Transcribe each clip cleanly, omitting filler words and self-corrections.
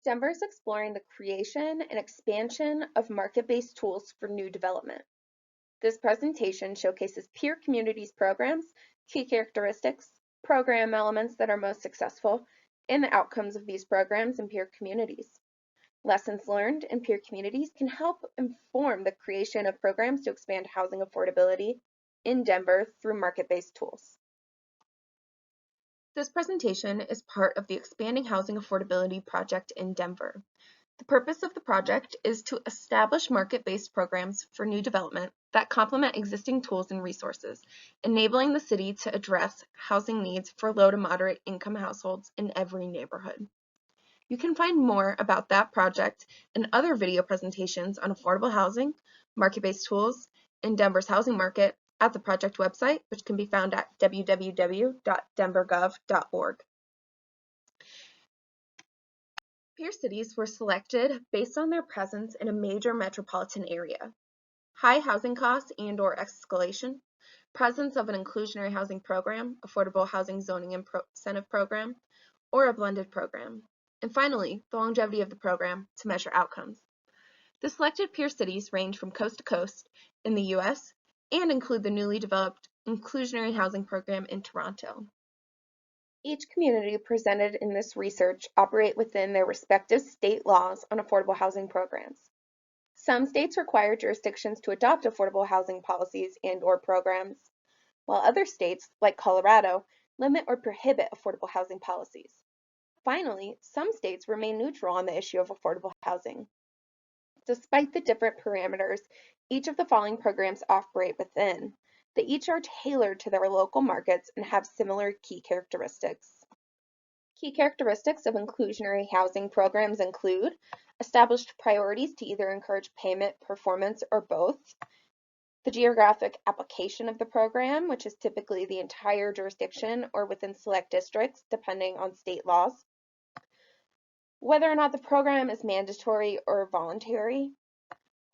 Denver is exploring the creation and expansion of market-based tools for new development. This presentation showcases peer communities programs, key characteristics, program elements that are most successful, and the outcomes of these programs in peer communities. Lessons learned in peer communities can help inform the creation of programs to expand housing affordability in Denver through market-based tools. This presentation is part of the Expanding Housing Affordability project in Denver. The purpose of the project is to establish market-based programs for new development that complement existing tools and resources, enabling the city to address housing needs for low to moderate income households in every neighborhood. You can find more about that project and other video presentations on affordable housing, market-based tools, and Denver's housing market at the project website, which can be found at www.denvergov.org. Peer cities were selected based on their presence in a major metropolitan area, high housing costs and/or escalation, presence of an inclusionary housing program, affordable housing zoning incentive program, or a blended program, and finally, the longevity of the program to measure outcomes. The selected peer cities range from coast to coast in the U.S. and include the newly developed inclusionary housing program in Toronto. Each community presented in this research operate within their respective state laws on affordable housing programs. Some states require jurisdictions to adopt affordable housing policies and/or programs, while other states, like Colorado, limit or prohibit affordable housing policies. Finally, some states remain neutral on the issue of affordable housing. Despite the different parameters each of the following programs operate within, they each are tailored to their local markets and have similar key characteristics. Key characteristics of inclusionary housing programs include established priorities to either encourage payment, performance, or both, the geographic application of the program, which is typically the entire jurisdiction or within select districts, depending on state laws, whether or not the program is mandatory or voluntary,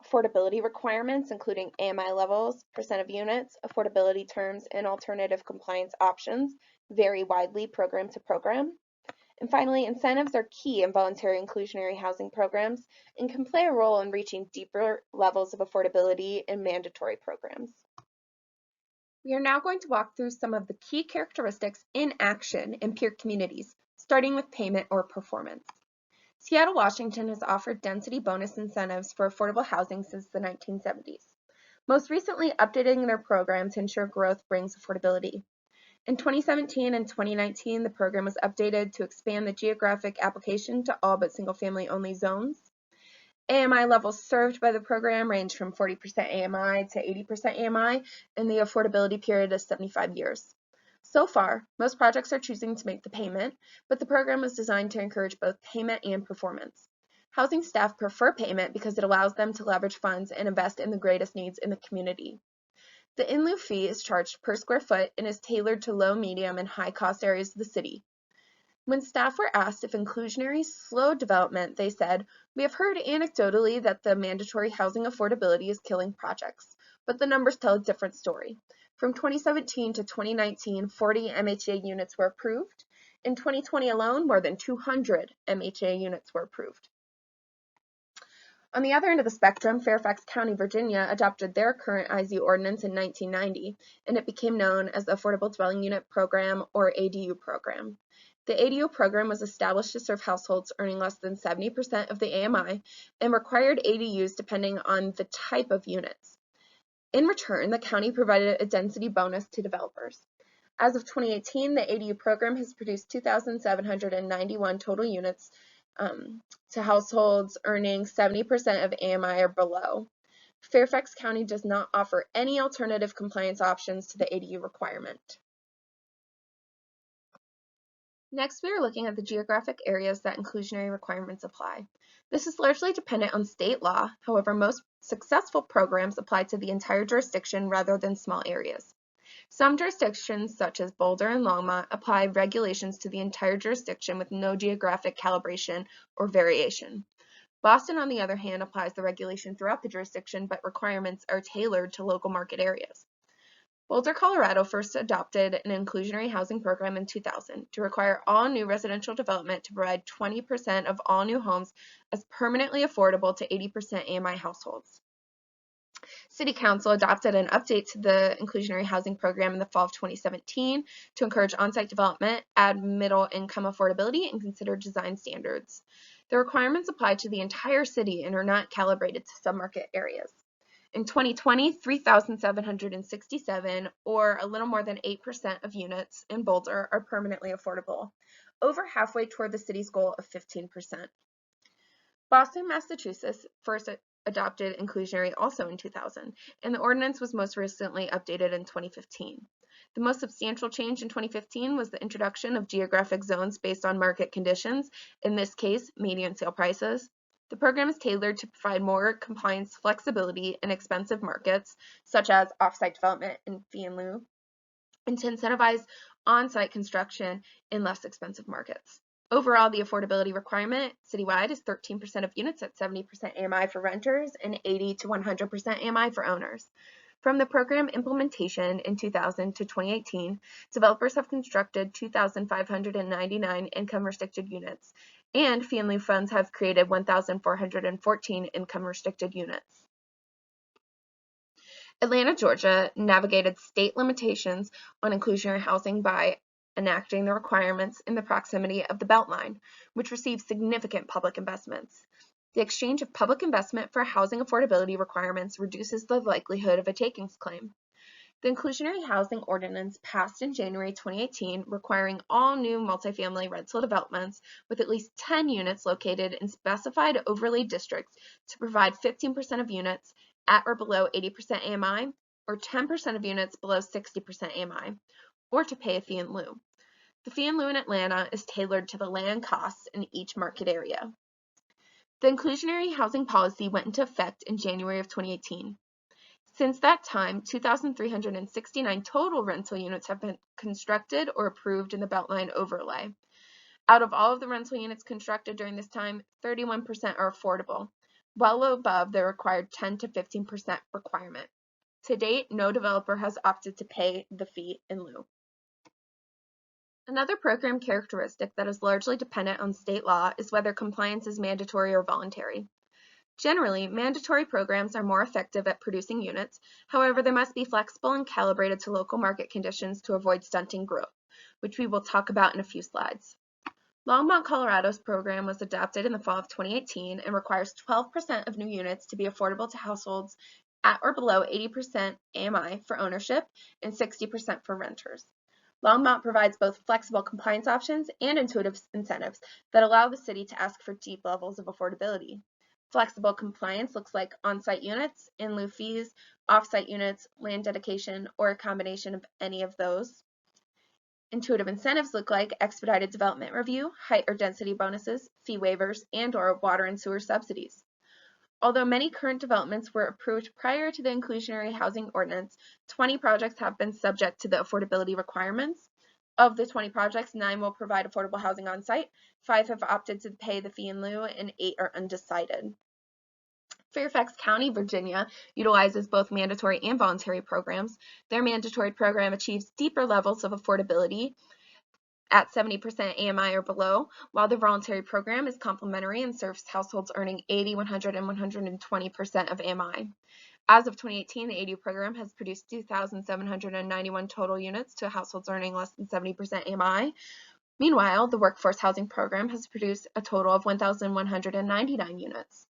affordability requirements, including AMI levels, percent of units, affordability terms, and alternative compliance options vary widely program to program. And finally, incentives are key in voluntary inclusionary housing programs and can play a role in reaching deeper levels of affordability in mandatory programs. We are now going to walk through some of the key characteristics in action in peer communities, starting with payment or performance. Seattle, Washington has offered density bonus incentives for affordable housing since the 1970s, most recently updating their program to ensure growth brings affordability. In 2017 and 2019, the program was updated to expand the geographic application to all but single-family only zones. AMI levels served by the program range from 40% AMI to 80% AMI, and the affordability period is 75 years. So far, most projects are choosing to make the payment, but the program is designed to encourage both payment and performance. Housing staff prefer payment because it allows them to leverage funds and invest in the greatest needs in the community. The in-lieu fee is charged per square foot and is tailored to low, medium, and high-cost areas of the city. When staff were asked if inclusionary slowed development, they said, "We have heard anecdotally that the mandatory housing affordability is killing projects, but the numbers tell a different story. From 2017 to 2019, 40 MHA units were approved. In 2020 alone, more than 200 MHA units were approved." On the other end of the spectrum, Fairfax County, Virginia adopted their current IZ ordinance in 1990, and it became known as the Affordable Dwelling Unit Program, or ADU program. The ADU program was established to serve households earning less than 70% of the AMI and required ADUs depending on the type of units. In return, the county provided a density bonus to developers. As of 2018, the ADU program has produced 2,791 total units to households earning 70% of AMI or below. Fairfax County does not offer any alternative compliance options to the ADU requirement. Next, we are looking at the geographic areas that inclusionary requirements apply. This is largely dependent on state law. However, most successful programs apply to the entire jurisdiction rather than small areas. Some jurisdictions, such as Boulder and Longmont, apply regulations to the entire jurisdiction with no geographic calibration or variation. Boston, on the other hand, applies the regulation throughout the jurisdiction, but requirements are tailored to local market areas. Boulder, Colorado first adopted an inclusionary housing program in 2000 to require all new residential development to provide 20% of all new homes as permanently affordable to 80% AMI households. City Council adopted an update to the inclusionary housing program in the fall of 2017 to encourage on-site development, add middle-income affordability, and consider design standards. The requirements apply to the entire city and are not calibrated to submarket areas. In 2020, 3,767, or a little more than 8% of units in Boulder, are permanently affordable, over halfway toward the city's goal of 15%. Boston, Massachusetts first adopted inclusionary also in 2000, and the ordinance was most recently updated in 2015. The most substantial change in 2015 was the introduction of geographic zones based on market conditions, in this case, median sale prices. The program is tailored to provide more compliance flexibility in expensive markets, such as off-site development and fee in lieu, and to incentivize on-site construction in less expensive markets. Overall, the affordability requirement citywide is 13% of units at 70% AMI for renters and 80 to 100% AMI for owners. From the program implementation in 2000 to 2018, developers have constructed 2,599 income-restricted units, and fee in lieu funds have created 1,414 income-restricted units. Atlanta, Georgia navigated state limitations on inclusionary housing by enacting the requirements in the proximity of the Beltline, which received significant public investments. The exchange of public investment for housing affordability requirements reduces the likelihood of a takings claim. The inclusionary housing ordinance passed in January 2018, requiring all new multifamily rental developments with at least 10 units located in specified overlay districts to provide 15% of units at or below 80% AMI, or 10% of units below 60% AMI, or to pay a fee in lieu. The fee in lieu in Atlanta is tailored to the land costs in each market area. The inclusionary housing policy went into effect in January of 2018. Since that time, 2,369 total rental units have been constructed or approved in the Beltline overlay. Out of all of the rental units constructed during this time, 31% are affordable, well above the required 10 to 15% requirement. To date, no developer has opted to pay the fee in lieu. Another program characteristic that is largely dependent on state law is whether compliance is mandatory or voluntary. Generally, mandatory programs are more effective at producing units. However, they must be flexible and calibrated to local market conditions to avoid stunting growth, which we will talk about in a few slides. Longmont, Colorado's program was adopted in the fall of 2018 and requires 12% of new units to be affordable to households at or below 80% AMI for ownership and 60% for renters. Longmont provides both flexible compliance options and intuitive incentives that allow the city to ask for deep levels of affordability. Flexible compliance looks like on-site units, in lieu fees, off-site units, land dedication, or a combination of any of those. Intuitive incentives look like expedited development review, height or density bonuses, fee waivers, and/or water and sewer subsidies. Although many current developments were approved prior to the inclusionary housing ordinance, 20 projects have been subject to the affordability requirements. Of the 20 projects, 9 will provide affordable housing on site, 5 have opted to pay the fee in lieu, and 8 are undecided. Fairfax County, Virginia, utilizes both mandatory and voluntary programs. Their mandatory program achieves deeper levels of affordability at 70% AMI or below, while the voluntary program is complementary and serves households earning 80, 100, and 120% of AMI. As of 2018, the ADU program has produced 2,791 total units to households earning less than 70% AMI. Meanwhile, the workforce housing program has produced a total of 1,199 units.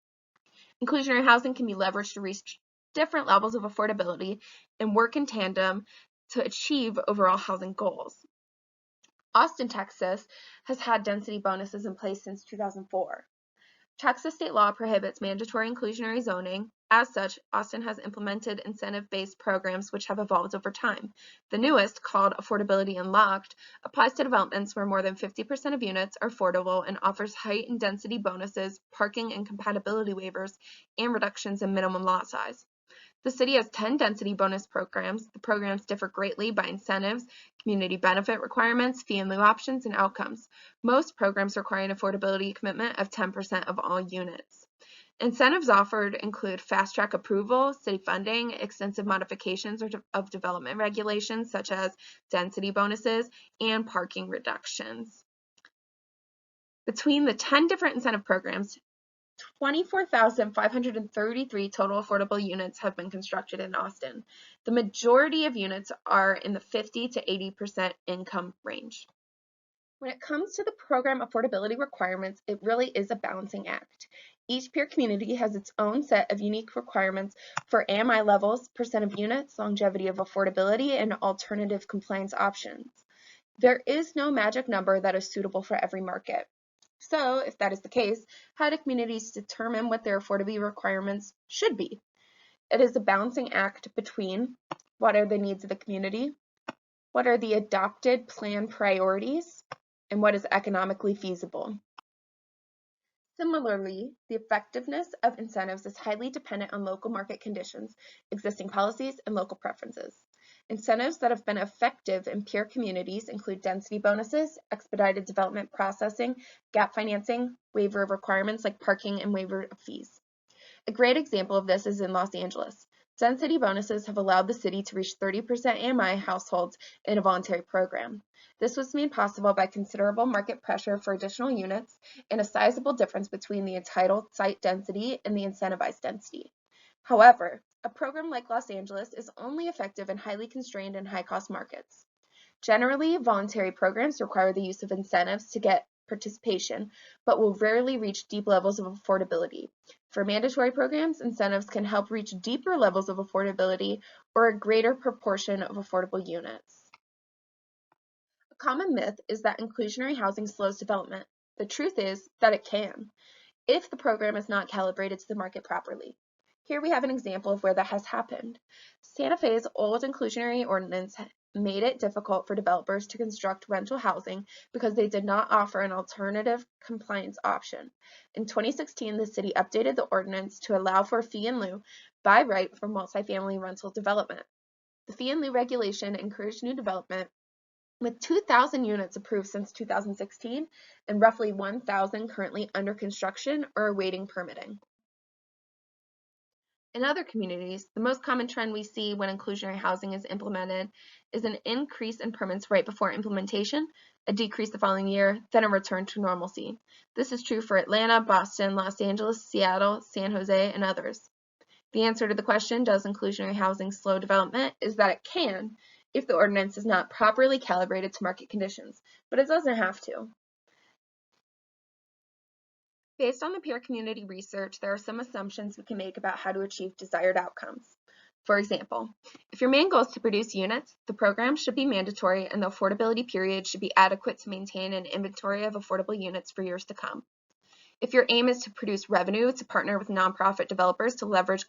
Inclusionary housing can be leveraged to reach different levels of affordability and work in tandem to achieve overall housing goals. Austin, Texas has had density bonuses in place since 2004. Texas state law prohibits mandatory inclusionary zoning. As such, Austin has implemented incentive-based programs which have evolved over time. The newest, called Affordability Unlocked, applies to developments where more than 50% of units are affordable and offers height and density bonuses, parking and compatibility waivers, and reductions in minimum lot size. The city has 10 density bonus programs. The programs differ greatly by incentives, community benefit requirements, fee and lieu options, and outcomes. Most programs require an affordability commitment of 10% of all units. Incentives offered include fast-track approval, city funding, extensive modifications of development regulations such as density bonuses, and parking reductions. Between the 10 different incentive programs, 24,533 total affordable units have been constructed in Austin. The majority of units are in the 50 to 80% income range. When it comes to the program affordability requirements, it really is a balancing act. Each peer community has its own set of unique requirements for AMI levels, percent of units, longevity of affordability, and alternative compliance options. There is no magic number that is suitable for every market. So, if that is the case, how do communities determine what their affordability requirements should be? It is a balancing act between what are the needs of the community, what are the adopted plan priorities, and what is economically feasible. Similarly, the effectiveness of incentives is highly dependent on local market conditions, existing policies, and local preferences. Incentives that have been effective in peer communities include density bonuses, expedited development processing, gap financing, waiver of requirements like parking, and waiver of fees. A great example of this is in Los Angeles. Density bonuses have allowed the city to reach 30% AMI households in a voluntary program. This was made possible by considerable market pressure for additional units and a sizable difference between the entitled site density and the incentivized density. However, a program like Los Angeles is only effective in highly constrained and high-cost markets. Generally, voluntary programs require the use of incentives to get participation, but will rarely reach deep levels of affordability. For mandatory programs, incentives can help reach deeper levels of affordability or a greater proportion of affordable units. A common myth is that inclusionary housing slows development. The truth is that it can, if the program is not calibrated to the market properly. Here we have an example of where that has happened. Santa Fe's old inclusionary ordinance made it difficult for developers to construct rental housing because they did not offer an alternative compliance option. In 2016, the city updated the ordinance to allow for fee in lieu by right for multifamily rental development. The fee in lieu regulation encouraged new development, with 2,000 units approved since 2016 and roughly 1,000 currently under construction or awaiting permitting. In other communities, the most common trend we see when inclusionary housing is implemented is an increase in permits right before implementation, a decrease the following year, then a return to normalcy. This is true for Atlanta, Boston, Los Angeles, Seattle, San Jose, and others. The answer to the question, does inclusionary housing slow development, is that it can if the ordinance is not properly calibrated to market conditions, but it doesn't have to. Based on the peer community research, there are some assumptions we can make about how to achieve desired outcomes. For example, if your main goal is to produce units, the program should be mandatory and the affordability period should be adequate to maintain an inventory of affordable units for years to come. If your aim is to produce revenue to partner with nonprofit developers to leverage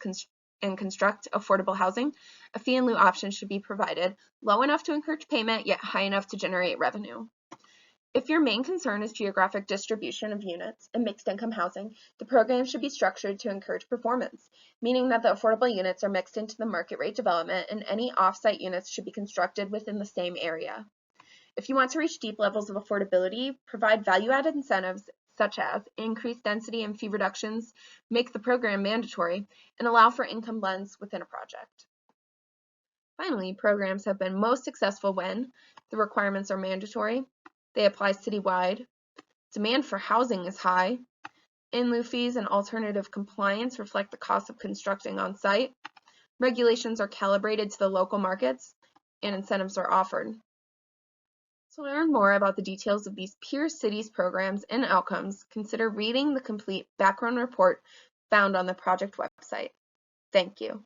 and construct affordable housing, a fee in lieu option should be provided, low enough to encourage payment, yet high enough to generate revenue. If your main concern is geographic distribution of units and mixed income housing, the program should be structured to encourage performance, meaning that the affordable units are mixed into the market rate development and any off-site units should be constructed within the same area. If you want to reach deep levels of affordability, provide value-added incentives such as increased density and fee reductions, make the program mandatory, and allow for income blends within a project. Finally, programs have been most successful when the requirements are mandatory, they apply citywide, demand for housing is high, in lieu fees and alternative compliance reflect the cost of constructing on site, regulations are calibrated to the local markets, and incentives are offered. To learn more about the details of these peer cities programs and outcomes, consider reading the complete background report found on the project website. Thank you.